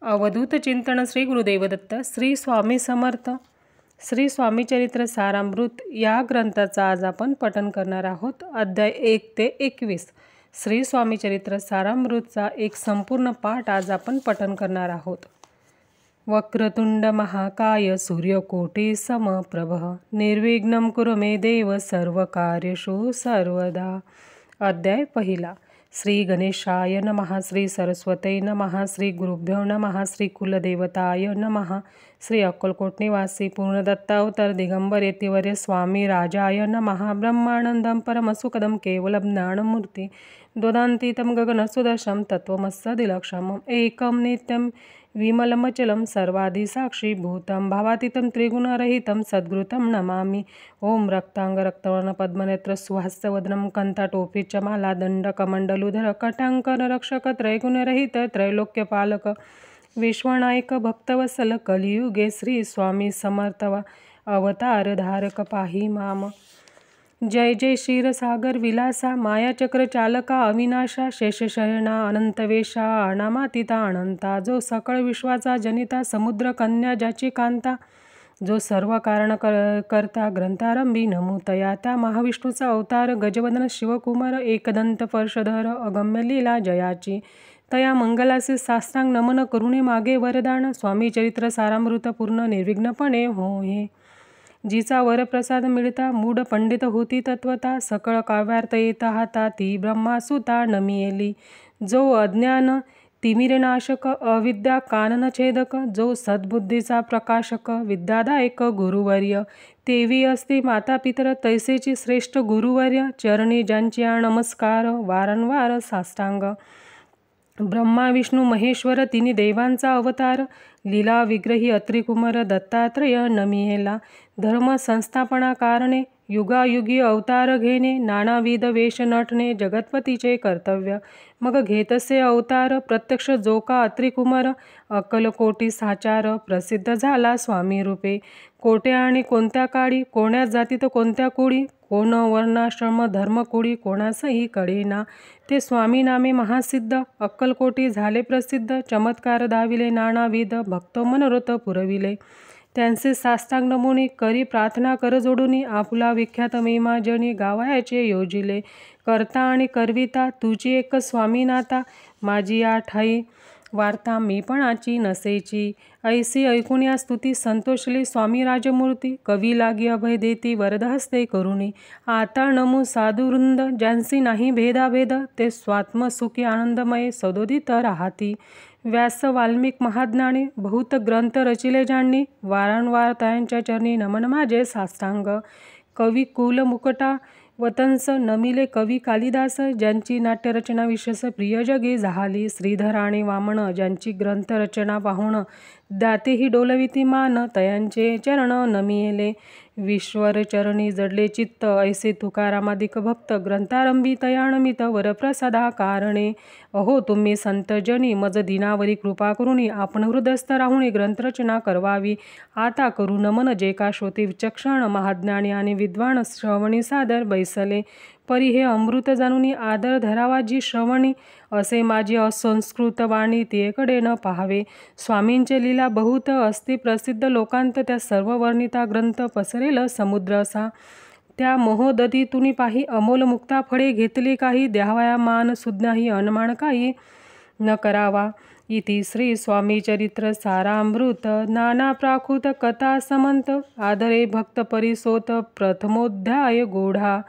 अवधूत चिंतन श्री गुरुदेव दत्त श्री स्वामी समर्थ श्री स्वामी चरित्र सारामृत या ग्रंथाचा आज आपण पठण करणार आहोत। अध्याय 1 ते 21 श्री स्वामी चरित्र सारामृतचा एक संपूर्ण पाठ आज आपण पठण करणार आहोत। वक्रतुंड महाकाय सूर्यकोटि समप्रभ निर्विघ्नं कुरु मे देव सर्वकार्येषु सर्वदा। अध्याय पहिला। श्री गणेशाय नमः, श्री सरस्वती नमः, श्री गुरुभ्यो नमः, श्री कुलदेवताय नमः, श्री अक्कलकोट निवासी पूर्णदत्तावतार दिगंबर यतिवर्य स्वामी राजाय नमः। ब्रह्मानंदं परमसुखदं केवलं ज्ञानमूर्ति द्वदान्तीतं गगनसुदर्शं तत्त्वमस्सदिलक्षमम् एकं नित्यं विमलमचलं सर्वादिसाक्षी भूतं भावातीतं त्रिगुणरहितं सद्गुरुतं नमामि। ओम रक्तांग रक्तवर्ण पद्मनेत्र सुहास्यवदनं कंठाटोपीचमाला दंडकमंडलुधर कटांकर रक्षक त्रैगुणरहित त्रैलोक्यपालक विश्वनायक भक्तवत्सल कलियुगे श्री स्वामी समर्थवा अवतार धारक पाही माम। जय जय क्षीरसागर विलासा मायाचक्र चालका अविनाशा शेषशयना अनंतवेशा अनामातीता अनंता जो सकळ विश्वाचा जनिता समुद्र कन्या ज्याची कांता जो सर्व कारण करता ग्रंथारंभी नमूतया त्या महाविष्णूचा अवतार गजवदन शिवकुमार एकदंत पर्षधर अगम्य लीला जयाची तया मंगलाचे साष्टांग नमन करुणे मागे वरदान स्वामी चरित्र सारामृत पूर्ण निर्विघ्नपणे होय। जिचा वरप्रसाद मिळता मूढ पंडित होती तत्वता सकळ काव्यार्थ येता हाता ती ब्रह्मासुता नमियेली जो अज्ञान तिमिरनाशक अविद्या काननछेदक जो सद्बुद्धीचा प्रकाशक विद्यादायक गुरुवर्य तेवी असती माता पितर तैसेची श्रेष्ठ गुरुवर्य चरणी ज्यांची नमस्कार वारंवार साष्टांग। ब्रह्मा विष्णू महेश्वर तिन्ही देवांचा अवतार लीला विग्रही अत्रिकुमार दत्तात्रय नमियेला धर्म संस्थापना कारणे युगायुगी अवतार घेणे नानाविध वेश नटणे जगतपतीचे कर्तव्य मग घेतसे अवतार प्रत्यक्ष जो का अत्रिकुमार अक्कलकोटी साचार प्रसिद्ध झाला स्वामी रूपे कोटे आणि कोणत्या काळी कोण्या जातीत कोणत्या कुळी कोण वर्णाश्रम धर्मकुळी कोणासही कळेना ते स्वामी नामे महासिद्ध अक्कलकोटी झाले प्रसिद्ध चमत्कार दाविले नानाविध भक्त मनोरथ पुरविले त्यांचे साष्टांग नमुनी करी प्रार्थना कर जोडूनी आपुला विख्यात महिमा जनी गावायाचे योजिले करता आणि करविता तुझी एक स्वामी नाता माझी या ठाई वार्ता मी पणाची नसेची ऐसी ऐकून या स्तुती संतोषली स्वामी राजमूर्ती कवी लागी अभय देती वरदहस्ते करुणी आता नमू साधुवृंद ज्यांसी नाही भेदाभेद ते स्वात्मसुखी आनंदमय सदोदित राहती व्यास वाल्मिक महाज्ञानी बहुत ग्रंथ रचिले ज्यांनी वारंवार त्यांच्या चरणी नमन माझे साष्टांग कवी कुल मुकटा वतंस नमिले कवी कालिदास ज्यांची नाट्यरचना विशेष प्रिय जगी झाली श्रीधर आणि वामन ज्यांची ग्रंथरचना पाहून दातेही डोलविती मान तयांचे चरण नमियेले विश्वर चरणी जडले चित्त ऐसे तुकारामादिक भक्त ग्रंथारंभी तयानमित वरप्रसादा कारणे अहो तुम्ही संतजनी मज दिनावरी कृपा करुणी आपण हृदयस्थ राहुणी ग्रंथरचना करवावी आता करू नमन जे का श्रोते विचक्षण महाज्ञानी आणि विद्वान श्रवणी सादर बैसले परी हे अमृत जाणूनी आदर धरावा जी श्रवणी असे माझी असंस्कृत वाणी तिकडे न पाहावे स्वामींचे लीला बहुत असती प्रसिद्ध लोकांत त्या सर्व वर्णिता ग्रंथ पसरेल समुद्र असा त्या मोहोदधीतुनी पाही अमोल मुक्ता फळे घेतली काही द्यावया मान सुज्ञाही अनमान काही न करावा इति श्री स्वामी चरित्र सारामृत नाना प्राकृत कथा समंत आदरे भक्त परिसोत प्रथमोध्याय गोढा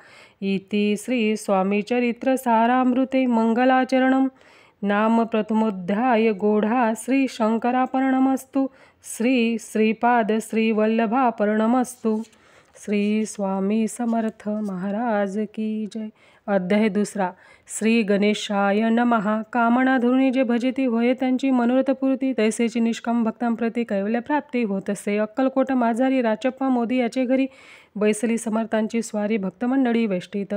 इति श्री स्वामी चरित्र सारामृते मंगलाचरणम नाम प्रथमोध्याय गोढा श्री शंकरापर्णमस्तु श्री श्रीपाद श्री वल्लभापर्णमस्तु श्री स्वामी समर्थ महाराज की जय। अध्याय दुसरा। श्री गणेशाय नमः कामना धरुणी जे भजती होय त्यांची मनोरथपूर्ती तैसेची निष्काम भक्तांप्रती कैवल्य प्राप्ती होत असे अक्कलकोट माझारी राचप्पा मोदी याचे घरी बैसली समर्थांची स्वारी भक्तमंडळी वेष्टीत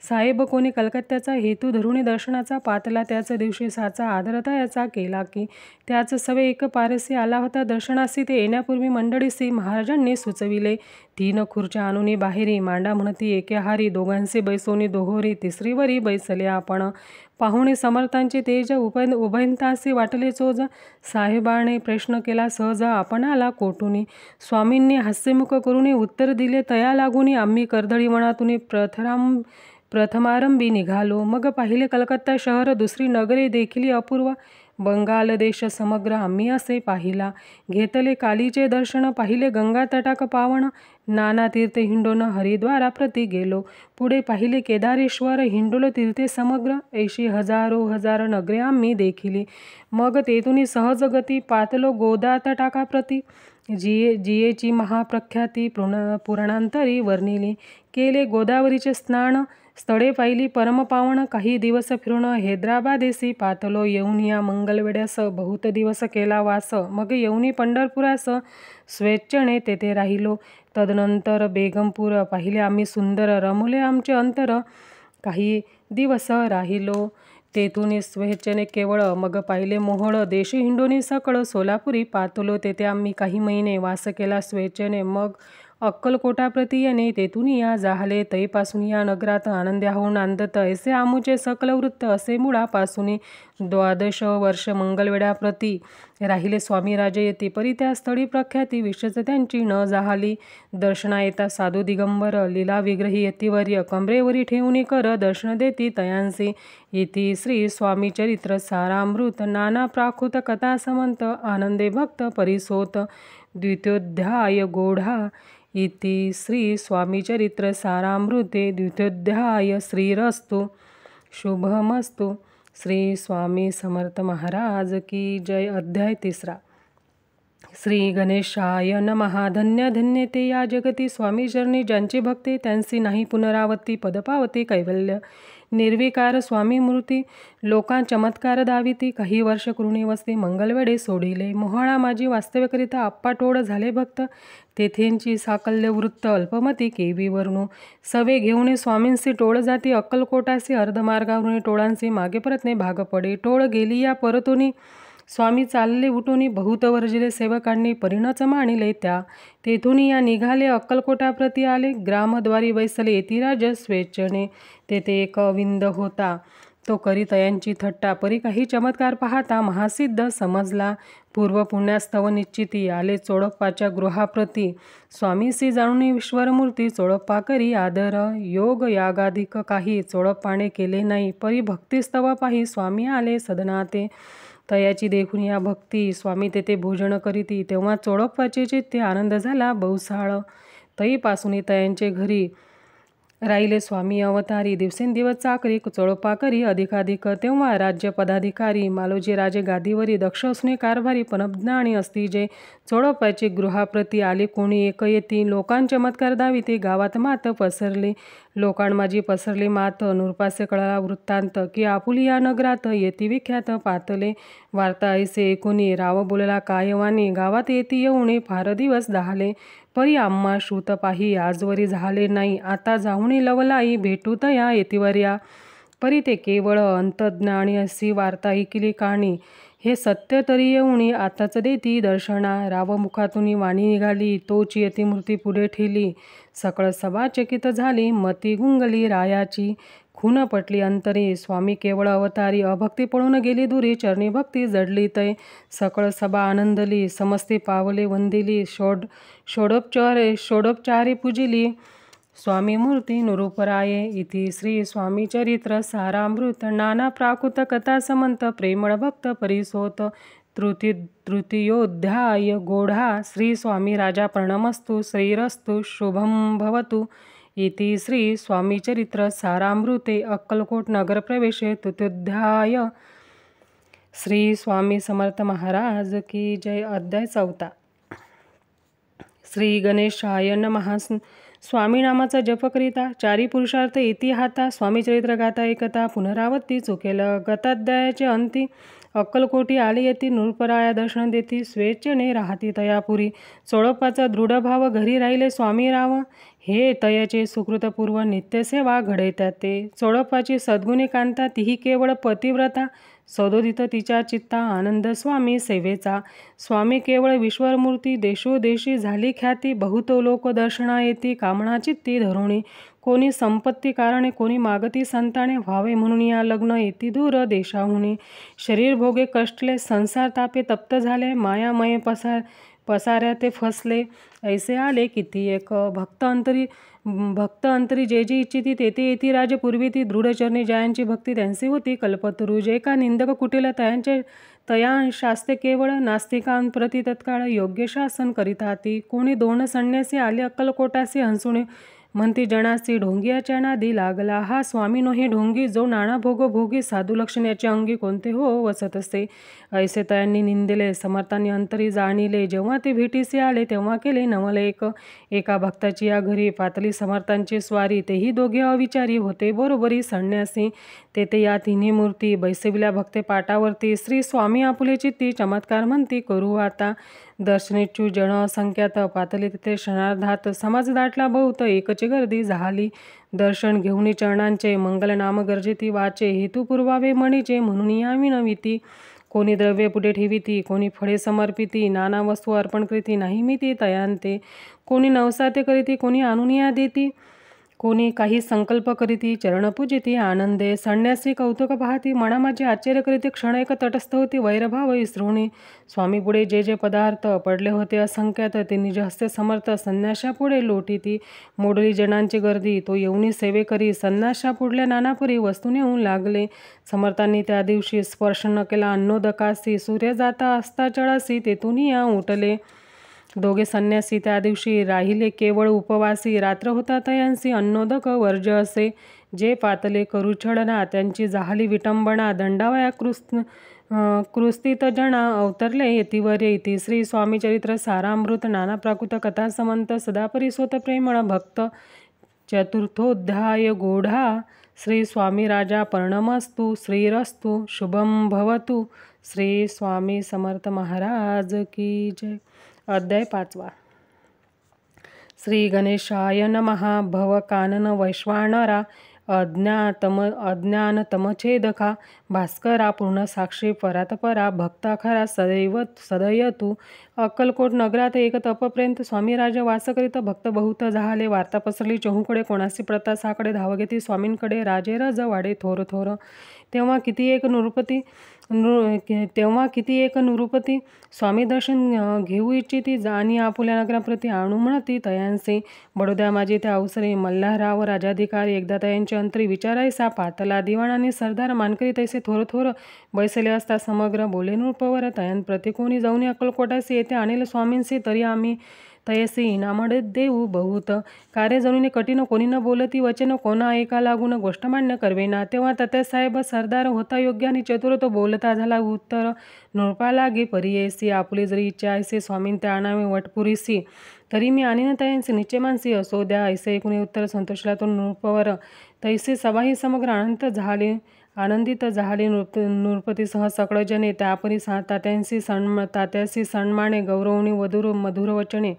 साहेब कोणी कलकत्त्याचा हेतू धरुणी दर्शनाचा पातला त्याच दिवशी साचा आदरता याचा केला की त्याच सवे एक पारसी आला होता दर्शनासी ते येण्यापूर्वी मंडळीसी महाराजांनी सुचविले 3 खुर्च्या आणूनी बाहेरी मांडा म्हणती एके हारी दोघांचे बैसोनी दोहोरी तिसरीवरी बैसले आपण पाहुणे समर्थांचे तेज उभयंतासी वाटले चोज. साहेबाने प्रश्न केला सहज आपणाला कोठुनी. स्वामींनी हास्यमुख करून उत्तर दिले तया लागून आम्ही कर्दळी वनातून प्रथमारंभी निघालो. मग पाहिले कलकत्ता शहर, दुसरी नगरे देखील अपूर्व. बंगाल देश समग्र आम्ही असे पाहिला. घेतले कालीचे दर्शन, पाहिले गंगा तटाक पावन. नाना तीर्थे हिंडोन हरिद्वारा प्रति गेलो. पुढे पाहिले केदारेश्वर, हिंडोल तीर्थे समग्र. 80 हजार नगरे आम्ही देखिली. मग तेथून सहज गती पातलो गोदा तटाका प्रति. जियेची महाप्रख्याती पुराणांतरी वर्णिली. केले गोदावरीचे स्नान, स्थळे पाहिली परमपावन. काही दिवस फिरून हैदराबादेसी पातलो. येऊन या मंगलवेड्यास बहुत दिवस केला वास. मग येऊनी पंढरपुरास स्वेच्छेने तेथे राहिलो. तदनंतर बेगमपूर पाहिले आम्ही सुंदर, रमले आमचे अंतर. काही दिवस राहिलो तेथून स्वेच्छेने केवळ. मग पाहिले मोहोळ देश हिंडोनी सकळ. सोलापुरी पातलो, तेथे आम्ही काही महिने वास केला स्वेच्छेने. मग अक्कलकोटाप्रती येणे, तेथून या जाहले. तैपासून या नगरात आनंद्या होऊन नांदत. ऐसे आमुचे सकल वृत्त. असे मुळापासून 12 वर्ष मंगलवेढ्याप्रती राहिले स्वामी राजयती. परी त्या स्थळी प्रख्याती विशेष त्यांची न जाहली. दर्शना येता साधू दिगंबर, लीला विग्रही यतिवर्य. कमरेवरी ठेवून कर दर्शन देती तयांसी. इति श्री स्वामी चरित्र सारामृत नाना प्राकृत कथा समंत आनंदे भक्त परिसोत. द्वितीयोध्याय गोढा. इति श्री स्वामी चरित्र सारामृते द्वितीयोध्याय. श्रीरस्तु शुभमस्तु. श्री स्वामी समर्थ महाराज की जय. अध्याय 3. श्री गणेशाय नमः. धन्य धन्य ते या जगती स्वामी चरणी ज्यांची भक्ती, त्यांची नाही पुनरावृत्ती. पदपावती कैवल्य निर्विकार स्वामी मूर्ती. लोकां चमत्कार दाविती. काही वर्ष करुणे वसते मंगलवेढे सोडिले. मोहळा माझी वास्तव्यकरिता आप्पा टोळ झाले भक्त. तेथेंची साकल्य वृत्त अल्पमती केवी वर्णू. सवे घेऊन स्वामींसी टोळ जाती अक्कलकोटासी. अर्धमार्गावरून टोळांसी मागे परतणे भाग पडे. टोळ गेली या परतोनी. स्वामी चालले उठून. बहुत वर्जिले सेवकांनी परिणच मानिले त्या. तेथून या निघाले अक्कलकोटाप्रती आले. ग्रामद्वारी बैसले यतिराज स्वेच्छेने. तेथे एक विंद होता, तो करी तयांची थट्टा. परी काही चमत्कार पाहता महासिद्ध समजला. पूर्व पुण्यास्तव निश्चिती. आले चोडप्पाच्या गृहाप्रती. स्वामीसी जाणून ईश्वरमूर्ती. चोडप्पा करी आदर. योग यागाधिक काही चोडप्पाने केले नाही. परी भक्तिस्तव पाही स्वामी आले सदनाते. तयाची देखून या भक्ती. स्वामी तेथे भोजन करीती. तेव्हा चोडप्पाचे चित्ते आनंद झाला बहुसाळ. तईपासून तयांचे घरी राहिले स्वामी अवतारी. दिवसेंदिवस चाकरी चोडप्पा करी अधिकाधिक. तेव्हा राज्य पदाधिकारी. मालोजी राजे गादीवरी. दक्ष असणे कारभारी. पनपज्ञानी असती जे. चोडप्पाची गृहाप्रती आले कोणी एक येती. लोकां चमत्कार दाविते. गावात मात पसरली. लोकां माझी पसरली मात. नृपासे कळला वृत्तांत, की आपुली या नगरात येती विख्यात पातले. वार्ता ऐसे ऐकोनी राव बोलला कायवानी. गावात येती येऊन फार दिवस दाहले. परी आम्हा श्रुत पाही आजवरी झाले नाही. आता जाऊनी लवलाई भेटू तया यतिवर्या. परी ते केवळ अंतज्ञानी अशी वार्ता ऐकिली काणी. हे सत्य तरी येऊनी आताच देती दर्शना. रावमुखातून वाणी निघाली. तोची यतिमूर्ती पुढे ठेली. सकळ सभा चकित झाली. मती गुंगली रायाची. खून पटली अंतरी. स्वामी केवळ अवतारी. अभक्ती पळून गेली दुरी. चरणी भक्ती जडली तै. सकळ सभा आनंदली. समस्ती पावले वंदिली. षोडोपचारे पूजिली. स्वामी मूर्ती निरूपराये. इति श्री स्वामी चरित्र सारामृत नाना प्राकृत कथा समंत प्रेमळ भक्त परिसोत. तृतीयोध्याय गोढा. श्री स्वामी राजा प्रणमस्तु. श्रीरस्तु शुभम भवतु. इति श्री स्वामी चरित्र सारामृते अक्कलकोट नगर प्रवेशे तृतीयोध्याय. श्री स्वामी समर्थ महाराज की जय. अध्याय 4. श्री गणेशाय नमः. स्वामी नामाचा जप करिता 4 पुरुषार्थ येती हाता. स्वामी चरित्र गाता ऐकता पुनरावृत्ती चुकेल. गताध्यायाचे अंती. अक्कलकोटी आले येती. नृपराया दर्शन देती. स्वेच्छेने राहती तयापुरी. चोडप्पाचा दृढ भाव. घरी राहिले स्वामी राव. हे तयाचे सुकृतपूर्व नित्यसेवा घडे ते. चोडप्पाची सद्गुणी कांता. तीही केवळ पतिव्रता. सदोदित तिच्या चित्ता आनंद स्वामी सेवेचा. स्वामी केवळ विश्वमूर्ती. देशोदेशी झाली ख्याती. बहुत लोक दर्शना येती कामना चित्ती धरुणी. कोणी संपत्ती कारणे, कोणी मागती संताने, व्हावे म्हणून या लग्न येती दूर देशाहुनी. शरीर भोगे कष्टले, संसार तापे तप्त झाले, मायामये पसाऱ्या ते फसले. ऐसे आले किती एक भक्त अंतरी जे जे इच्छिती तेथे येती राजे पूर्वी ती दृढचरणी जयांची भक्ती त्यांची होती कल्पतरू. जे का निंदक कुटिल तया शास्ते केवळ, नास्तिकांप्रती तत्काळ योग्य शासन करिताती. कोणी दोन संन्यासी आले अक्कलकोटासी, हंसुणे म्हणती जनासी, ढोंगियाच्या नादी लागला हा स्वामी नोही ढोंगी, जो नाना भोग भोगी, साधू लक्षण याचे अंगी कोणते हो वसत असे. ऐसे तयांनी निंदिले, समर्थांनी अंतरी जाणिले. जेव्हा ते भेटीसी आले तेव्हा केले नवले एका भक्ताची या घरी पातली समर्थांची स्वारी. तेही दोघे अविचारी होते बरोबरी संन्यासी. तेथे या तिन्ही मूर्ती बैसविल्या भक्ते पाटावरती. श्री स्वामी आपुले चित्ती, चमत्कार म्हणती करू आता. दर्शनेच्छू जन असंख्यात, पातली तेथे क्षणार्धात. समाज दाटला बहुत, एकची गर्दी झाली. दर्शन घेऊनी चरणांचे, मंगल नाम गरजेती वाचे. हेतू पुरवावे मणीचे, म्हणून या विनविती. कोणी द्रव्य पुढे ठेविती, कोणी फळे समर्पिती, नाना वस्तू अर्पण करीती, नाही मिती तयांते. कोणी नवसाते करीती, कोणी आणून देती, कोणी काही संकल्प करीती, चरण पूजिती आनंदे. संन्यासी कौतुक पाहती, मना माझे आश्चर्य करीती, क्षण एक तटस्थ होती वैरभाव विसरुणी. स्वामी पुढे जे जे पदार्थ पडले होते असंख्यात, ते निज हस्ते समर्थ संन्याशा पुढे लोटीती. मोडली जनांची गर्दी, तो येऊनी सेवे करी, संन्याशा पुढल्या नानापरी वस्तू नेऊन लागले. समर्थांनी त्या दिवशी स्पर्श न केला अन्नोदकासी, सूर्य जाता असता चळासी, तेथून या उठले. दोघे संन्यासी त्या दिवशी राहिले केवळ उपवासी. रात्र होता तयांसी, अन्नोदक वर्ज असे. जे पातले करू छडना, त्यांची जाहली विटंबना. दंडावया कृस्तित जना, अवतरले येतीवरे इति. श्री स्वामी चरित्र सारामृत, नाना प्राकृत कथा समंत, सदापरी स्वत प्रेमळ भक्त. चतुर्थोध्याय गूढा. श्री स्वामी राजा पर्णमस्तु. श्रीरस्तु शुभम भवतु. श्री स्वामी समर्थ महाराज की जय. अध्याय 5. श्री गणेशाय नमः. भव कानन वैश्वानरा, अज्ञानतमछेदका, भास्करा पूर्ण साक्षी परात्परा, भक्ता खरा सदैव तू. अक्कलकोट नगरात एक तपपर्यंत स्वामी राजा वास करीत. भक्त बहुत झाले, वार्ता पसरली चहूकडे. कोणासी प्रता साकडे धाव घेती स्वामींकडे, राजे रज वाडे थोर थोर. तेव्हा किती एक नृपती स्वामी दर्शन घेऊ इच्छिती, आणि आपुल्या नगराप्रती आणू म्हणती तयांसी. बडोद्या माझी त्या अवसरी मल्हारराव राजाधिकारी, एकदा तयांची अंतरी विचारायसा. पातला दिवाणाने सरदार मानकरी तैसे थोर थोर बैसले असता, समग्र बोले नृपवर. तयांप्रती कोणी जाऊन अक्कलकोटासी येथे आणेल स्वामींसी, तरी आम्ही तयसी इनामडे देऊ बहुत. कार्य जणूने कठीण, कोणी न बोलती वचन, कोणा ऐका लागून गोष्ट मान्य करवेना. तेव्हा तात्यासाहेब सरदार होता योग्य आणि चतुर, तो बोलता झाला उत्तर नृपा लागे परियेसी. आपुली जरी इच्छा ऐसे स्वामीन त्या आणावे वटपुरीसी, तरी मी आणीन तयांसी निश्चय मानसी असो द्या. ऐसे ऐकून उत्तर संतोषला तो नृपवर. तैसे सभाही समग्र आनंदित झाले नृपतीसह सकळ जने. त्यापरी तात्यासी सन्माने, गौरवणी मधुर वचने.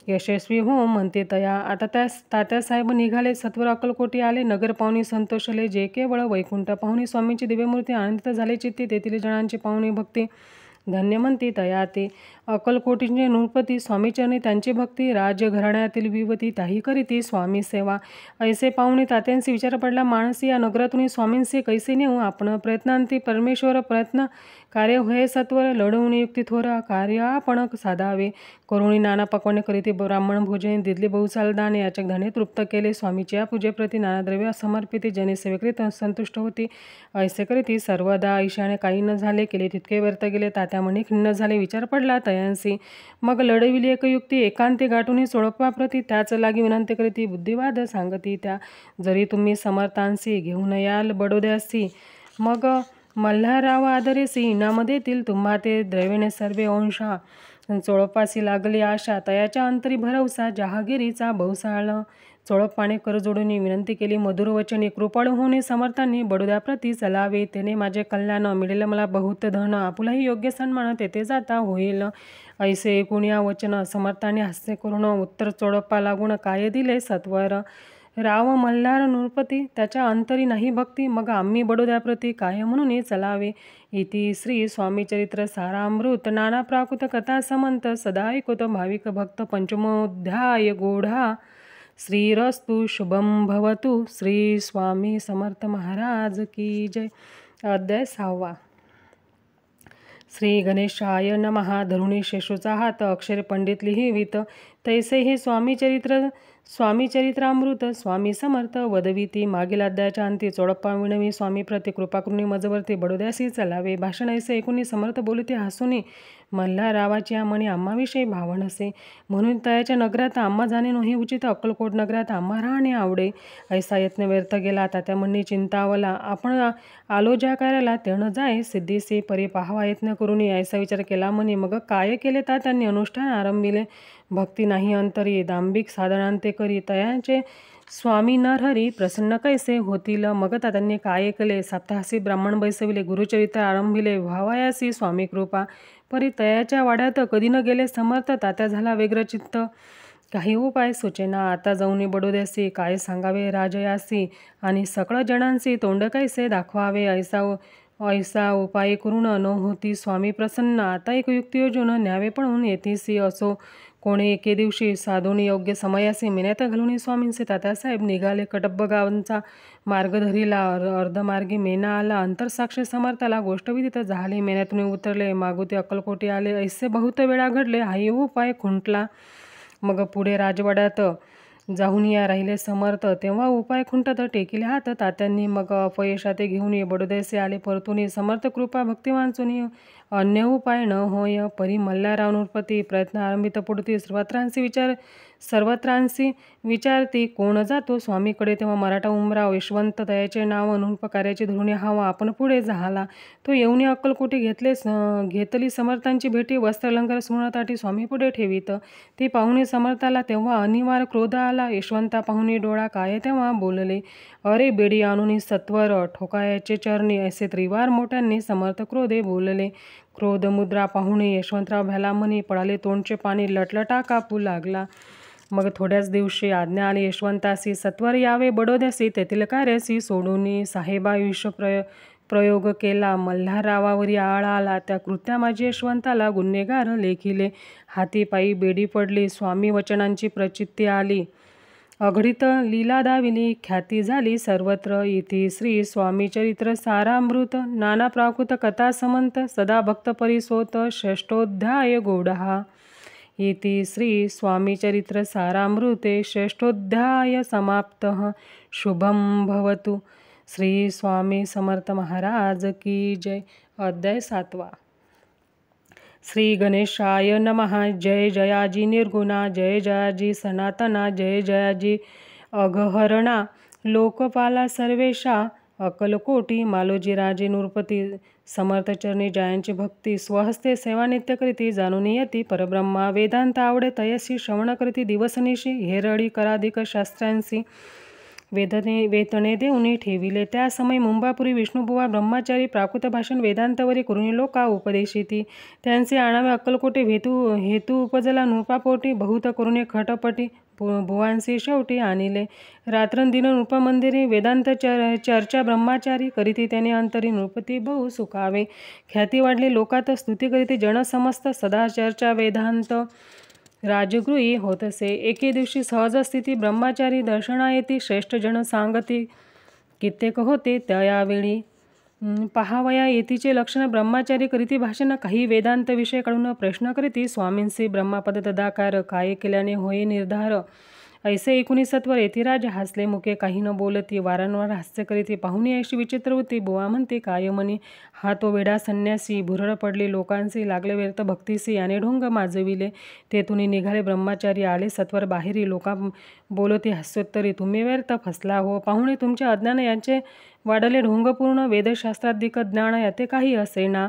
यशस्वी हो म्हणते तया. आता तात्यासाहेब निघाले, सत्वर अक्कलकोटी आले. नगर पाहुणी संतोषले, जे केवळ वैकुंठ पाहुणी स्वामींची दिव्यमूर्ती. आनंदित झाले चित्ती, तेथील जणांची पाहुणी भक्ती धन्य म्हणती तया ते. अक्कलकोटीचे नृपती स्वामीचरणी त्यांची भक्ती. राजघराण्यातील विवती त्याही करीती स्वामी सेवा. ऐसे पाहुणे तात्यांसी विचार पडला मानसी, या नगरातून स्वामींसी कैसे नेऊ आपण. प्रयत्नांती परमेश्वर प्रयत्न कार्य होय सत्वर. लढवून युक्ती थोरा कार्य आपण साधावे. करुणी नाना पकवाने करीती ब्राह्मण भोजने. दिदले बहुसाल दाने, याचक धने तृप्त केले. स्वामीच्या पूजेप्रती नाना द्रव्य समर्पिती. जने सेवेकरीत संतुष्ट होती. ऐसे करीती सर्वदा. ईशाने काही न झाले, केले तितके व्यर्थ गेले. तात्या म्हणे खिन्न झाले, विचार पडला तयांसी. मग लढविली एक युक्ती, एकांती गाठून सोडपाप्रती. त्याच लागी विनंती करीती, बुद्धिवाद सांगती त्या. जरी तुम्ही समर्थांसी घेऊन याल बडोद्यासी, मग मल्हारराव आदरेसी इनाम देतील तुम्हा ते. द्रव्यने सर्वे अंशा चोळपासी लागली आशा. तयाच्या अंतरी भरवसा, जहागिरीचा बहुसाळ. चोळपाने कर जोडून विनंती केली मधुर वचनी. कृपळ होणे समर्थांनी बडोद्याप्रती चलावे. तेने माझे कल्याण, मिळेल मला बहुत धन. आपुलाही योग्य सन्मान, तेथे जाता होईल. ऐसे ऐकून या वचन समर्थांनी हास्य करून उत्तर चोळपा लागून काय दिले सत्वर. राव मल्हार नृपती, त्याच्या अंतरी नाही भक्ती. मग आम्ही बडोद्याप्रती काय म्हणून चलावे. इति श्री स्वामी चरित्र सारामृत, नाना प्राकृत कथा समंत, सदा ऐकतो भाविक भक्त. पंचमोध्याय गूढा. श्रीरस्तु शुभम भवतु. श्री स्वामी समर्थ महाराज की जय. अध्याय 6. श्री गणेशाय नमः. धरुणी शेषूचा हात अक्षर पंडित लिहिवित तैसे हे स्वामीचरित्रामृत स्वामी समर्थ वदविती. मागील अध्यायाच्या अंती चोडप्पा विणवी स्वामी प्रति कृपाकृनी मजवर्ती बडोद्यासी चलावे. भाषण ऐसे ऐकून समर्थ बोलते हसूनी मल्हारावाची म्हणे आम्हाविषयी भावण असे. म्हणून तयाच्या नगरात आम्हा जाणे नोही उचित. अक्कलकोट नगरात आम्हा राहणे आवडे. ऐसा यत्न व्यर्थ गेला. तात्या म्हणणी चिंतावला. आपण आलो ज्या कार्याला ते न जाय सिद्धीसी परी पाहावा यत्न करून ऐसा विचार केला म्हणे. मग काय केले तात्यांनी अनुष्ठान आरंभिले. भक्ती नाही अंतरी दांभिक साधनांते करी तयाचे स्वामी नरहरी प्रसन्न कैसे होतील. मग तात्यांनी काय केले. सप्ताहासी ब्राह्मण बैसविले. गुरुचरित्र आरंभिले. व्हावयासी स्वामी कृपा परी तयाच्या वाड्यात कधी न गेले समर्थ. तात्या झाला व्यग्र चित्त. काही उपाय सुचेना. आता जाऊन बडोद्यासी काय सांगावे राजयासी आणि सकळ जणांसी तोंड कैसे दाखवावे. ऐसा उपाय करून न होती स्वामी प्रसन्न. आता एक युक्ती योजून न्यावे पळून येतीसी. असो कोणी एके दिवशी साधून योग्य समयासी मेन्यात घालून स्वामींचे तात्यासाहेब निघाले. कटब्ब गावांचा मार्ग धरिला. अर्धमार्गी मेना आला. अंतरसाक्षी समर्थाला गोष्ट विदित झाली. मेन्यातून उतरले. मागुती अक्कलकोटी आले. ऐसे बहुत वेळा घडले. हाही उपाय खुंटला. मग पुढे राजवाड्यात जाऊन या राहिले समर्थ. तेव्हा उपाय खुंटत टेकिले हात तात्यांनी. मग अपयशाते घेऊन बडोद्यासी आले परतून. समर्थ कृपा भक्ती वांचून अन्य उपाय न होय. परी मल्हाराव नृपती प्रयत्न आरंभित पुढती. सर्वत्रांसी विचारती कोण जातो स्वामीकडे. तेव्हा मराठा उमराव यशवंत तयाचे नाव नृपकार्याची धरुणी हवा आपण पुढे झाला. तो येऊन अक्कलकोटी घेतली समर्थांची भेटी. वस्त्रालंकार सुवर्णताटी स्वामी पुढे ठेवीत. ती पाहुणी समर्थाला तेव्हा अनिवार्य क्रोध आला. यशवंता पाहुणी डोळा काय तेव्हा बोलले. अरे बेडी आणून सत्वर ठोकायाचे चरणी. ऐसे त्रिवार मोठ्यांनी समर्थ क्रोधे बोलले. क्रोध मुद्रा पाहुणे यशवंतराव भ्याला म्हणी पळाले तोंडचे पाणी लटलटा कापू लागला. मग थोड्याच दिवशी आज्ञा आली यशवंतासी सत्वर यावे बडोद्यासी. तेथील कार्यासी सोडून साहेबा प्रयोग केला. मल्हाररावावरी आळ आला. त्या कृत्या माझी यशवंताला गुन्हेगार लेखिले. हाती पायी बेडी पडली. स्वामी वचनांची प्रचिती आली. अघटित लीला दाविली. ख्याती झाली सर्वत्र. इति श्री स्वामीचरित्र सारामृत नाना प्राकृत कथा समंत सदा भक्त परिसोत षष्ठोध्याय गौडहा. इति श्री स्वामीचरित्र सारामृते षष्ठोध्याय समाप्तः. शुभम भवतु. श्री स्वामी समर्थ महाराज की जय. अध्याय 7. श्री गणेशाय नमः. जय जयाजी निर्गुणा. जय जयाजी सनातना. जय जयाजी अघहरणा. लोकपाला सर्वेशा. अक्कलकोटी मालोजी राजे नृपती. समर्थचरणी जयांची भक्ती. स्वहस्ते सेवा नित्य करीती. जाणून येती परब्रह्मा. वेदांत आवडे तयसी श्रवण करीती दिवसनिशी. हेरडी कराधिक शास्त्रांसी. वेतने देऊन ठेविले. त्या समय मुंबापुरी विष्णुबुवा ब्रह्मचारी प्राकृत भाषण वेदांतवरी करून लोका उपदेशिती. त्यांचे आणावे अक्कलकोटी हेतू उपजला नृपापोटी. बहुत करून खटपटी भुवांसी शेवटी आणिले. रात्रंदिन नृपमंदिरी वेदांत चर्चा ब्रह्मचारी करीती. त्याने अंतरी नृपती बहु सुखावे. ख्याती वाढली लोकात स्तुती करीती. जन समस्त सदा चर्चा वेदांत राजगृही होतसे. एके दिवशी सहज स्थिती ब्रह्मचारी दर्शना येती. श्रेष्ठ जन सांगती कित्येक होते त्यावेळी. पहावया येतीचे लक्षण ब्रह्मचारी करीती भाषण. काही वेदांत विषय काढून प्रश्न करीती. स्वामींसी ब्रह्मपद तदाकार. काय केल्याने होई निर्धार. ऐसे ऐकुनी सत्वर यतिराज हसले मुके. काही न बोलती वारंवार हास्य करीती. पाहुणी अशी विचित्र होती. बुवा म्हणते काय म्हणी हा तो वेडा संन्यासी. भुरळ पडली लोकांसी. लागले व्यर्थ भक्तीसी. याने ढोंग माजविले. तेथून निघाले ब्रह्मचारी. आले सत्वर बाहेरी. लोका बोलती हास्योत्तरी तुम्ही व्यर्थ फसला हो. पाहुणे तुमचे अज्ञान यांचे वाढले ढोंगपूर्ण. वेदशास्त्राधिक ज्ञान याते काही असेना.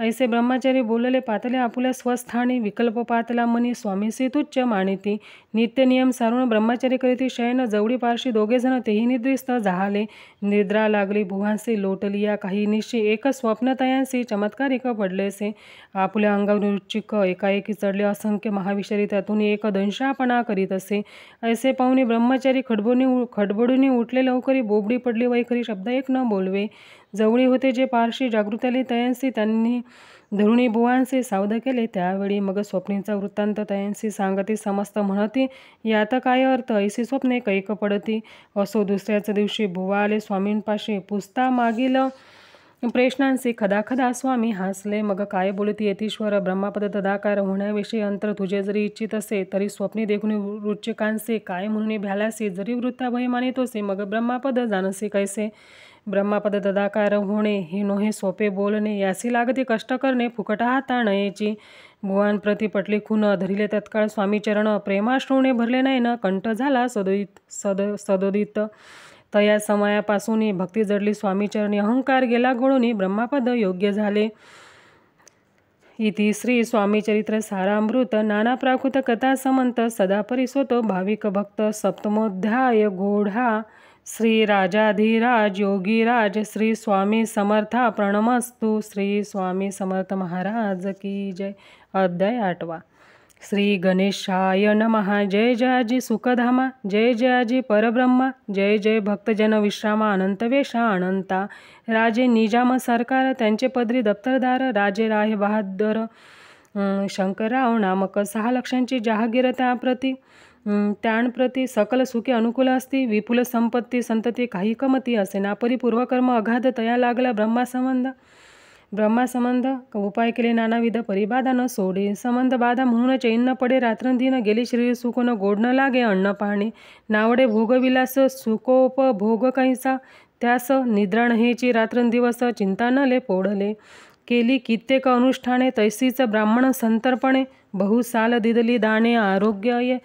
ऐसे ब्रह्मचारी बोलले पातले आपुल्या स्वस्थानी. विकल्प पातला मनी स्वामीसी तुच्छ मानिती. नित्य नियम सारून ब्रह्मचारी करीती शयन. जवळी पार्शी दोघेजण तेही निद्रिस्त झाले. निद्रा लागली भुवांसी. लोटलिया काही निशी. एक स्वप्न तयांसी चमत्कारिक पडलेसे. आपुल्या अंगावर रुचिक एकाएकी चढले असंख्य महाविषारी. त्यातून एक दंशापणा करीत असे. ऐसे पाहुणे ब्रह्मचारी खडबडून उठले लवकरी. बोबडी पडली वैखरी. शब्द एक न बोलवे. जवळी होते जे पारशी जागृत आले तयांसी. त्यांनी धरुणी बुवांचे सावध केले. त्यावेळी मग स्वप्नीचा वृत्तांत तयांसी सांगती. समस्त म्हणती यात काय अर्थ, ऐसी स्वप्ने कैक पडती. असो दुसऱ्याच दिवशी बुवा आले स्वामींपाशी. पुसता मागील प्रश्नांसी खदाखदा स्वामी हसले. मग काय बोलती यतीश्वर, ब्रह्मापद तदाकार होण्याविषयी अंतर तुझे जरी इच्छित असे तरी स्वप्नी देखून रुचिकांसे काय म्हणून भ्यालासी. जरी वृत्ताभय मानितोसे मग ब्रह्मापद जानसे कैसे. ब्रह्मापद तदाकार होणे हे नोहे सोपे बोलणे, यासी लागते कष्ट करणे फुकट हाता नयेची. बुवांप्रती पटली खून, धरिले तत्काळ स्वामीचरण. प्रेमाश्रूने भरले नयन, कंठ झाला सदोदित. तया समयापासून भक्ती जडली स्वामीचरणी. अहंकार गेला गळून, ब्रह्मापद योग्य झाले. इति श्री स्वामीचरित्र सारामृत नाना प्राकृत कथा समंत सदा परिसोतो भाविक भक्त. सप्तमोध्याय गोढा. श्री राजाधिराज योगीराज श्री स्वामी समर्था प्रणमस्तु. श्री स्वामी समर्थ महाराज की जय. अध्याय 8. श्री गणेशाय नमः. जय जयाजी सुखधामा, जय जयाजी परब्रह्मा, जय जय भक्तजन विश्रामा. अनंतवेशा अनंता, राजे निजाम सरकार, त्यांचे पदरी दप्तरदार. राजे राय बहादर शंकरराव नामक 6 लक्षांची जहागीर त्यांप्रती सकल सुखे अनुकूल असती. विपुल संपत्ती संतती काही कमती असे ना. परी पूर्वकर्म अगाध तया लागला ब्रह्मासंबंध. उपाय केले नानाविध परिबाधा न सोडे. संबंध बाधा म्हणून चैन पडे रात्रंदिन. गेली शरीर सुख न गोड न लागे अन्न पाणी. नावडे भोगविलास सुखोपभोग कैसा. त्यास निद्रा नहेची रात्रंदिवस. चिंता नले पोढले. केली कित्येक अनुष्ठाने तैसीच ब्राह्मण संतर्पणे. बहुसाल दिदली दाणे आरोग्य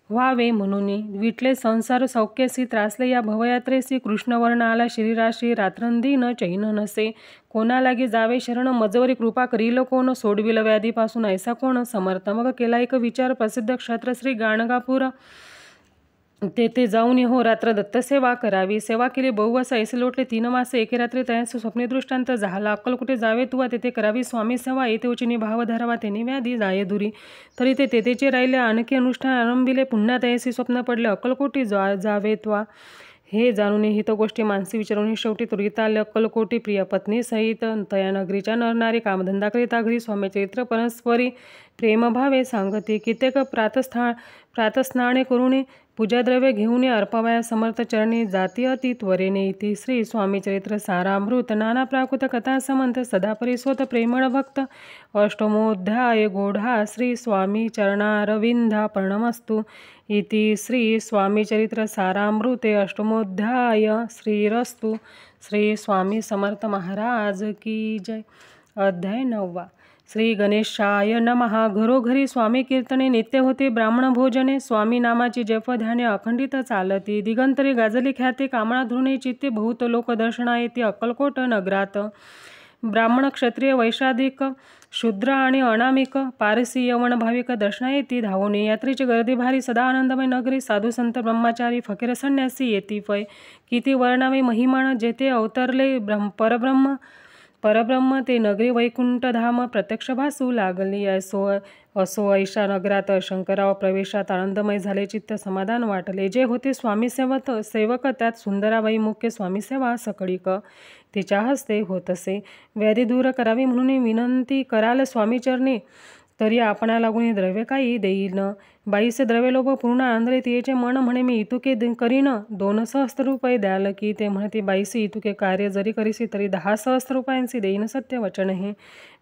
व्हावे म्हणून. विटले संसार सौख्यसी त्रासले या भवयात्रेसी. कृष्णवर्ण आला शरीराशी रात्रंदिन चैन नसे. कोणा लागी जावे शरण मजवरी कृपा करील कोण. सोडविल व्याधीपासून ऐसा कोण समर्थ. मग केला एक विचार प्रसिद्ध क्षत्रश्री गाणगापूर. तेथे जाऊन हो रात्र दत्तसेवा करावी. सेवा केली बहुवस ऐसे लोटले 3 मासे. एके रात्री तयांस स्वप्ने दृष्टांत झाला. अक्कल कुठे जावे तुवा तेथे करावी स्वामी सेवा. येथे उचिनी भाव धरावा तेने व्याधी जाये दुरी. तरी ते तेथेचे राहिले. आणखी अनुष्ठान आरंभिले. पुन्हा तयासी स्वप्न पडले. अक्कलकोटी जावे त्वा. हे जाणून हितगोष्टी मानसी विचारून शेवटी तुरिताले अक्कलकोटी. प्रिय पत्नी सहित तया नगरीच्या नरनारी कामधंदा करिता घरी. स्वामीचरित्र परस्परी प्रेमभावे सांगते. कित्येक प्रातस्नाने करून पूजाद्रव्य घेऊन अर्पवाया समर्थ चरणी. जाती अति त्वरेने. इति श्री स्वामीचरित्र सारामृत नाना प्राकृत कथा समंत सदा परिसोत प्रेमळ भक्त. अष्टमोध्याय गोढा. श्री स्वामी चरणारविंदा प्रणमस्तु. इति श्री स्वामीचरित्र सारामृते अष्टमोध्याय. श्रीरस्तु. श्री स्वामी समर्थ महाराज की जय. अध्याय 9. श्री गणेशाय नमः. घरोघरी स्वामी कीर्तने नित्य होते. ब्राह्मण भोजने. स्वामी नामाची जप ध्याने अखंडित चालती. दिगंतरी गाजली ख्याती. कामना धृणे चित्ते. बहुत लोक दर्शना येते अक्कलकोट नगरात. ब्राह्मण क्षत्रिय वैशाधिक शूद्र आणि अनामिक पारसी यवण भाविक दर्शना येती धावणे. यात्रेची गर्दी भारी. सदा आनंदमय नगरी. साधू संत ब्रह्मचारी फकीर संन्यासी येती पै. किती वर्णावे महिमान. जेथे अवतरले परब्रह्म ते नगरी वैकुंठधाम प्रत्यक्ष भासू लागली. असो ऐशा नगरात शंकरराव प्रवेशात आनंदमय झाले. चित्त समाधान वाटले. जे होते स्वामी सेवक त्यात सुंदराबाई मुख्य स्वामीसेवा सकळीक तिच्या हस्ते होत असे. व्याधी दूर करावी म्हणून विनंती कराल स्वामीचरणी. तरी आपणा लागून द्रव्य काही देईन. बाईचे द्रव्य लोभ पूर्ण आंधळे. तिचे मन म्हणे मी इतुके करीन. 2 सहस्त्र रुपये द्याल की. ते म्हणते बाईसी इतुके कार्य जरी करीसी तरी 10 सहस्त्र रुपयांची देईन सत्य वचन हे.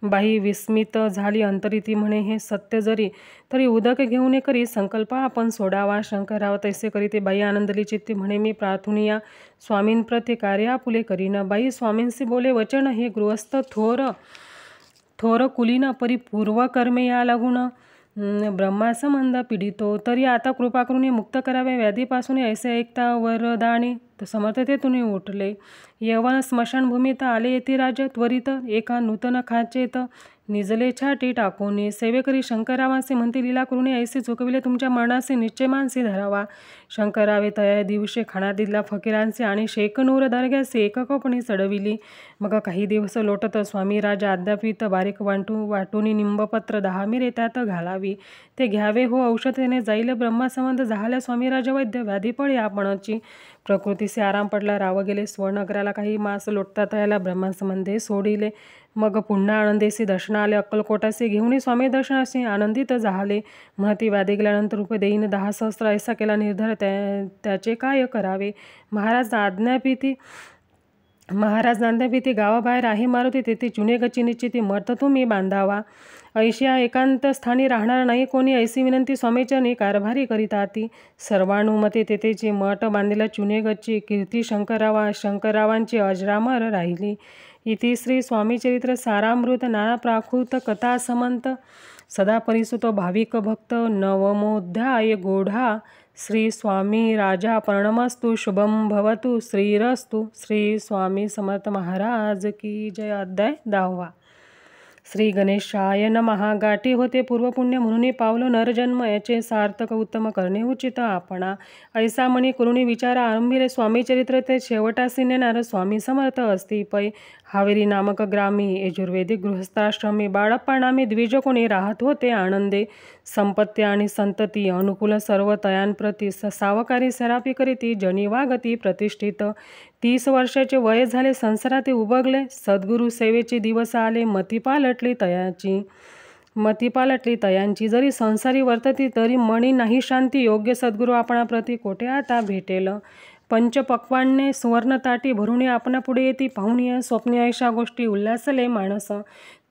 बाई विस्मित झाली. अंतरी ती म्हणे हे सत्य जरी तरी उदक घेऊन करी संकल्प आपण सोडावा. शंकरराव तैसे करीते. बाई आनंदली चित्ती म्हणे मी प्रार्थुनिया स्वामींप्रती कार्य आपुले करीन. बाई स्वामींशी बोले वचन हे गृहस्थ थोर कुलीन परी पूर्वकर्मे या लागून ब्रह्मासंबंध पीडितो. तरी आता कृपा करून मुक्त करावे व्याधीपासून. ऐसे ऐकता वरदानी समर्थतेतून उठले. यवन स्मशानभूमीत आले येती राज त्वरित. एका नूतन खाचेत निजले छाटी टाकून. सेवेकरी शंकररावांचे म्हणते लीला करून ऐसे चुकविले तुमच्या मरणाचे निश्चय मानसी धरावा. शंकररावे तया दिवशी खाना दिला फकीरांचे आणि शेकनूर दर्ग्याचे एककपणे चढविली. मग काही दिवस लोटत स्वामी राजा अद्यापित बारीक वाटून निंबपत्र 10 मिरे त्यात घालावी. ते घ्यावे हो औषध त्याने जाईल ब्रह्मासंबंध झाल्या. स्वामी राजा वैद्य व्याधी पडे आपणची. प्रकृतीसे आराम पडला. राव गेले स्वनगराला. काही मास लोटता तयाला ब्रह्मासंबंधे सोडिले. मग पुन्हा आनंदेसी दर्शनाले अक्कलकोटासी घेऊन स्वामी दर्शनाशी आनंदित झाले. महती वादे गेल्यानंतर रुपये देईन 10 सहस्त्र ऐसा केला निर्धार. त्याचे काय करावे. महाराज नांद्याभीती गावाबाहेर आहे मारुती, तेथे चुने गच्ची निश्चिती मठ तुम्ही बांधावा. ऐशिया एकांत स्थानी राहणार नाही कोणी, ऐसी विनंती स्वामीचरणी कारभारी करीताती. सर्वानुमते तेथेची मठ बांधलेला चुने गच्ची कीर्ती शंकररावांची अजरामर राहिली. इति श्री स्वामीचरित्र सारामृत नाना प्राकृत कथा समंत सदा परिसुत भाविक भक्त नवमोध्याय गोढा. श्री स्वामी राजा प्रणमस्तु शुभम भवतु श्रीरस्तु. श्री स्वामी समर्थ महाराज की जय. अध्याय 10. श्री गणेशाय नमः. गाठी होते पूर्वपुण्य म्हणून पावलो नरजन्म, याचे सार्थक उत्तम करणे उचित आपणा. ऐसा मणी करुणी विचार आरंभिले स्वामीचरित्र, ते शेवटासी नेणार स्वामी समर्थ असती पै. हावेरी नामक ग्रामी यजुर्वेदिक गृहस्थाश्रमी बाळप्पा नामी द्विज कोणी राहत होते आनंदे. संपत्ती आणि संतती अनुकूल सर्व तयांप्रती सावकारी सराफी करीती जनी वागती प्रतिष्ठित. 30 वर्षाचे वय झाले, संसारात उबगले. सद्गुरु सेवेचे दिवस आले, मती पालटली तयांची. जरी संसारी वर्तती तरी मनी नाही शांती. योग्य सद्गुरु आपणाप्रती कोठे आता भेटेल. पंचपक्वान्ने सुवर्ण ताटी भरून आपणापुढे येती. पाहुणी स्वप्नी ऐशा गोष्टी उल्हासले माणस.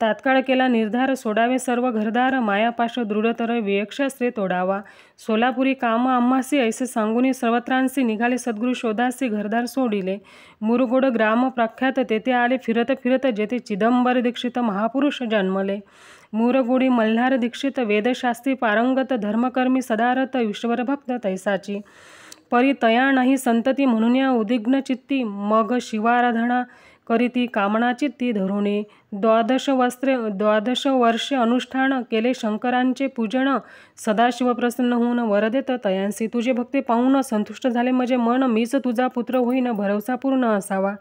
तात्काळ केला निर्धार, सोडावे सर्व घरदार. मायापाश दृढतर वियक्षस्त्रे तोडावा. सोलापुरी काम आम्हासी ऐसे सांगून सर्वत्रांसी निघाले सद्गुरु शोधासी. घरदार सोडिले मुरगोड ग्राम प्रख्यात, तेथे आले फिरत फिरत जेथे चिदंबर दीक्षित महापुरुष जन्मले. मुरगोडी मल्हार दीक्षित वेदशास्त्री पारंगत, धर्मकर्मी सदारत विश्वर भक्त तैसाची. परी तया नाही संतती म्हणून या उद्विग्न चित्ती. मग शिवाराधना करीती कामना चित्ती धरुणे. 12 वर्षे अनुष्ठान केले शंकरांचे पूजन. सदाशिव प्रसन्न होऊन वर देत तयांसी. तुझे भक्ती पाहून संतुष्ट झाले मजे मन. मीच तुझा पुत्र होईन भरवसा पूर्ण असावा.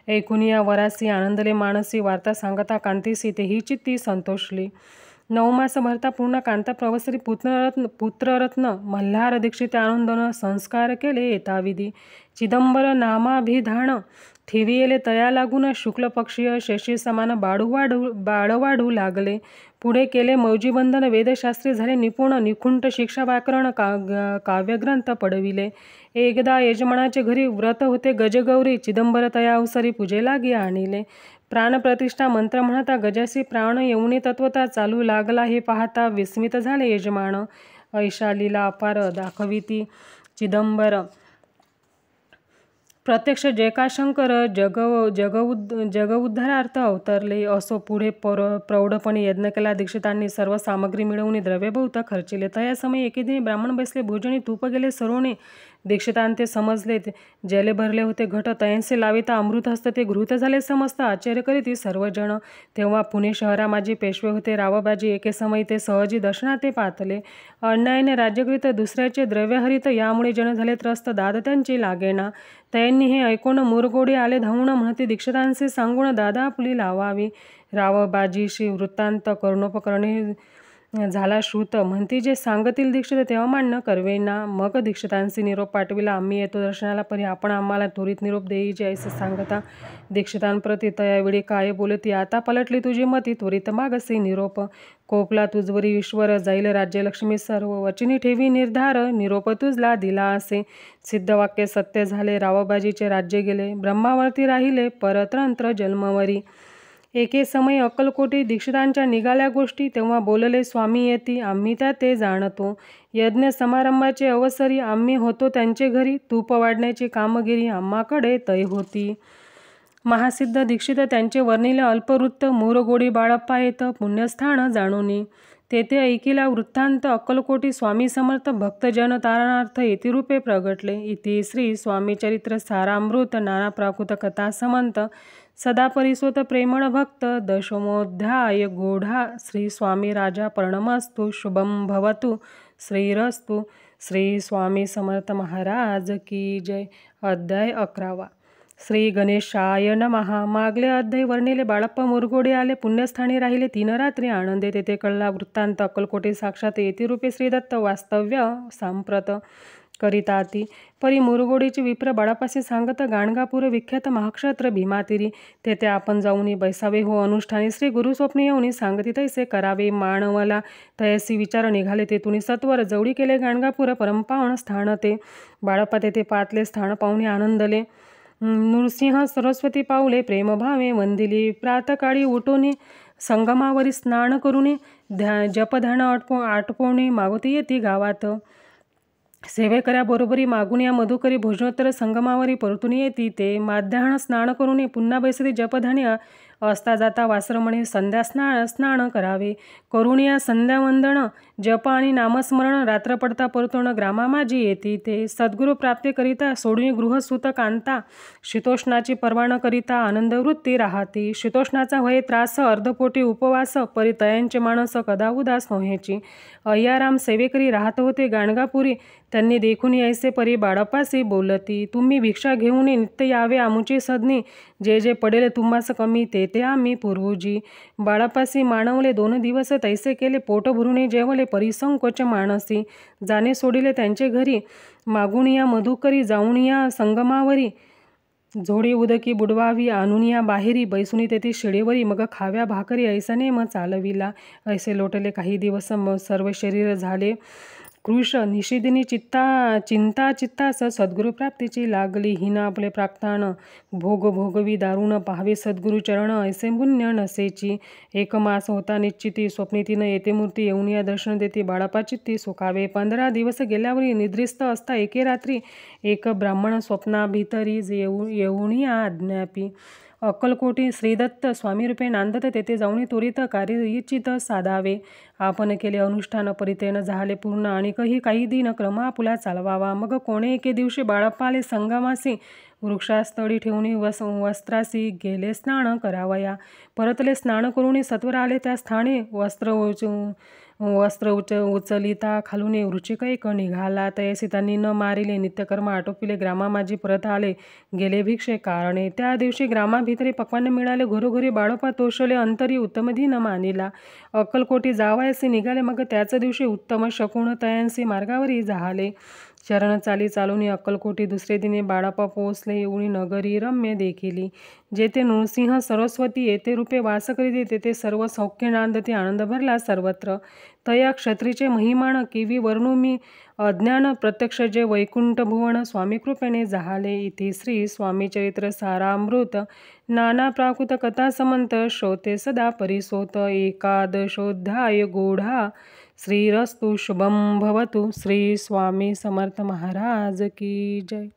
ऐकून या वरासी आनंदले मानसी. वार्ता सांगता कांतीसी तेही चित्ती संतोषली. 9 मास भरता पूर्ण कांता प्रवसरी पुत्ररत्न मल्हार दीक्षित आनंदन संस्कार केले येताविधी. चिदंबर नामाभिधान ठेविले तया लागून. शुक्ल पक्षीय शेषी समान बाळवाढू लागले. पुढे केले मौजीबंधन. वेदशास्त्री झाले निपुण. निकुंठ शिक्षा व्याकरण काव्यग्रंथ पडविले. एकदा यजमानाचे घरी व्रत होते गजगौरी. चिदंबर तया अवसरी पूजे लागी आणिले. प्राणप्रतिष्ठा मंत्र म्हणता गजासी प्राण येऊनी तत्वता चालू लागला. हे पाहता विस्मित झाले यजमान. ऐशा लीला अपार दाखविती चिदंबर. प्रत्यक्ष जयकाशंकर जगउद्धारार्थ अवतरले. असो पुढे प्रौढपणे यज्ञ केला दीक्षितांनी. सर्व सामग्री मिळवून द्रव्यभूत खर्चिले. तया समय एके दिनी ब्राह्मण बसले भोजनी. तूप गेले सरोणे. दीक्षितांते समजले. जले भरले होते घट. तयांसे लाविता अमृत हस्त. ते घृत झाले समस्त. आश्चर्य करीती सर्वजण. तेव्हा पुणे शहरा माझे पेशवे होते रावबाजी. एके समय ते सहजी दर्शनात ते पातले. अन्यायाने राज्य करीत दुसऱ्याचे द्रव्य हरित. यामुळे जन झाले त्रस्त. दाद त्यांची लागेना. त्यांनी हे ऐकून मुरगोडी आले धावून. म्हणते दीक्षितांचे सांगून दादा आपली लावावी. रावबाजीशी वृत्तांत करुणोपकरणे झाला श्रुत. म्हणती जे सांगतील दीक्षित तेव्हा मान्य करवेना. मग दीक्षितांशी निरोप पाठविला. आम्ही येतो दर्शनाला, परी आपण आम्हाला त्वरित निरोप देईजे ऐसे सांगता. दीक्षितांप्रती तयावेळी काय बोलती. आता पलटली तुझी मती. त्वरित मागसे निरोप. कोपला तुझवरी ईश्वर. जाईल राज्यलक्ष्मी सर्व. वचनी ठेवी निर्धार. निरोप तुझला दिला असे. सिद्धवाक्य सत्य झाले. रावबाजीचे राज्य गेले. ब्रह्मावरती राहिले परतंत्र जन्मवरी. एके समय अक्कलकोटी दीक्षितांच्या निघाल्या गोष्टी. तेव्हा बोलले स्वामी येती. आम्ही त्या ते जाणतो. यज्ञ समारंभाचे अवसरी आम्ही होतो त्यांचे घरी. तूप वाढण्याची कामगिरी आम्हाकडे तय होती. महासिद्ध दीक्षित त्यांचे वर्णिले अल्पवृत्त. मुरगोडी बाळप्पा येत पुण्यस्थान जाणूनी. तेथे ऐकिला वृत्तांत. अक्कलकोटी स्वामी समर्थ भक्तजन तारणार्थ येतिरूपे प्रगटले. इति श्री स्वामीचरित्र सारामृत नाना प्राकृत कथा समंत सदा परिसोत प्रेमळ भक्त 10मोध्याय गोढा. श्री स्वामी राजा प्रणमस्तु शुभम भवतु श्रीरस्तु. श्री स्वामी समर्थ महाराज की जय. अध्याय 11. श्री गणेशाय नमः. मागले अध्याय वर्णिले. बाळप्पा मुरगोडे आले. पुण्यस्थानी राहिले 3 रात्री आनंदे. तेथे कळला वृत्तांत. अक्कलकोटी साक्षात येतिरूपे श्रीदत्त वास्तव्य सांप्रत. करिताती. परी मुरगोडीचे विप्र बाळापासी सांगत गाणगापूर विख्यात महाक्षत्र भीमातिरी. तेथे आपण जाऊनी बैसावे हो अनुष्ठानी. श्री गुरु स्वप्न येऊनी सांगती तैसे करावे मानवला. तयसी विचार निघाले तेथुनी सत्वर. जवळी केले गाणगापूर परमपावन स्थान ते. बाळप्पा तेथे पातले स्थान पाहुणे आनंदले. नृसिंह सरस्वती पाऊले प्रेमभावे वंदिली. प्रातकाळी उठोनी संगमावरी स्नान करुनी. जपध्यान आटपोणी मागुती येती गावात. सेवेकऱ्याबरोबरी मागून या मधुकरी भोजनोत्तर संगमावरी परतून येती ते. माध्याह्न स्नान करून पुन्हा बैसती जपधान्य. असता जाता वासरमणे संध्या स्नान करावे. करुणिया संध्यावंदन जप आणि नामस्मरण. रात्र पडता परतून ग्रामा माझी येती ते. सद्गुरु प्राप्तीकरिता सोडून गृहसुत कांता. शीतोष्णाची पर्वा न करिता आनंदवृत्ती राहती. शीतोष्णाचा होय त्रास अर्धपोटी उपवास. परितयांचे मानस कदा उदास नव्हेची. अय्याराम सेवेकरी राहत होते गाणगापुरी. त्यांनी देखून ऐसे परी बाळप्पासी बोलती. तुम्ही भिक्षा घेऊन नित्य यावे आमुची सदनी. जे जे पडेल तुम्हास कमी ते ते आम्ही पुरवूजी. बाळप्पासी मानवले 2 दिवस तैसे केले. पोट भरून जेवले परिसंकोच मानसी. जाणे सोडिले त्यांचे घरी. मागून या मधुकरी जाऊन या संगमावरी. झोडी उदकी बुडवावी आणून या बाहेरी. बैसुनी तेथे शिडेवरी मग खाव्या भाकरी. ऐसा नेम चालविला. ऐसे लोटले काही दिवस. सर्व शरीर झाले कृश. निशिदिनी चिंता चित्तास सद्गुरुप्राप्तीची लागली. हिन आपले प्राक्तान भोगवी दारुण पाहावे सद्गुरु चरण. ऐसे पुण्य नसेची. 1 मास होता निश्चिती. स्वप्नीतीन येते मूर्ती येऊन या दर्शन देती. बाळप्पा चित्ती सुखावे. 15 दिवस गेल्यावरी निद्रिस्त असता एके रात्री. एक ब्राह्मण स्वप्नाभितरी येऊन या अज्ञापी. अक्कलकोटी श्रीदत्त स्वामीरूपे नांदत. तेथे जाऊन त्वरित कार्यचित साधावे. आपण केले अनुष्ठान परितेन झाले पूर्ण. आणि काही दिन क्रम आपुला चालवावा. मग कोणे एके दिवशी बाळप्पा आले संगमासी. वृक्षास्थळी ठेवून वस्त्रासी गेले स्नान करावया. परतले स्नान करून सत्वर आले त्या स्थानी. वस्त्र उचलिता खालून वृचिक एक निघाला. तयसी त्यांनी न मारिले. नित्यकर्म आटोपिले. ग्रामा माझी परत आले. गेले भिक्षे कारणे. त्या दिवशी ग्रामाभितरी पक्वान्न मिळाले. घरोघरी बाळप्पा तोषले. अंतरी उत्तमधी न मानिला. अक्कलकोटी जावायसी निघाले. मग त्याच दिवशी उत्तम शकुन तयांसी मार्गावरी झाले. चरण चालून अक्कलकोटी. दुसरे दिनी बाळप्पा पोचले. येऊन नगरी रम्य देखिली. जेथे नृसिंह सरस्वती येथे रूपे वास करीते तेथे सर्व सौख्य नांदती. आनंद भरला सर्वत्र. तया क्षत्रीचे महिमान किवी वर्णू मी अज्ञान. प्रत्यक्ष जे वैकुंठ भुवन स्वामी कृपेने झाले. इथे श्री स्वामी चरित्र सारामृत. नाना प्राकृत कथा समंत श्रोते सदा परिसोत. एकादशोध्याय गूढा. श्रीरस्तु शुभम भवतु. श्री स्वामी समर्थ महाराज की जय.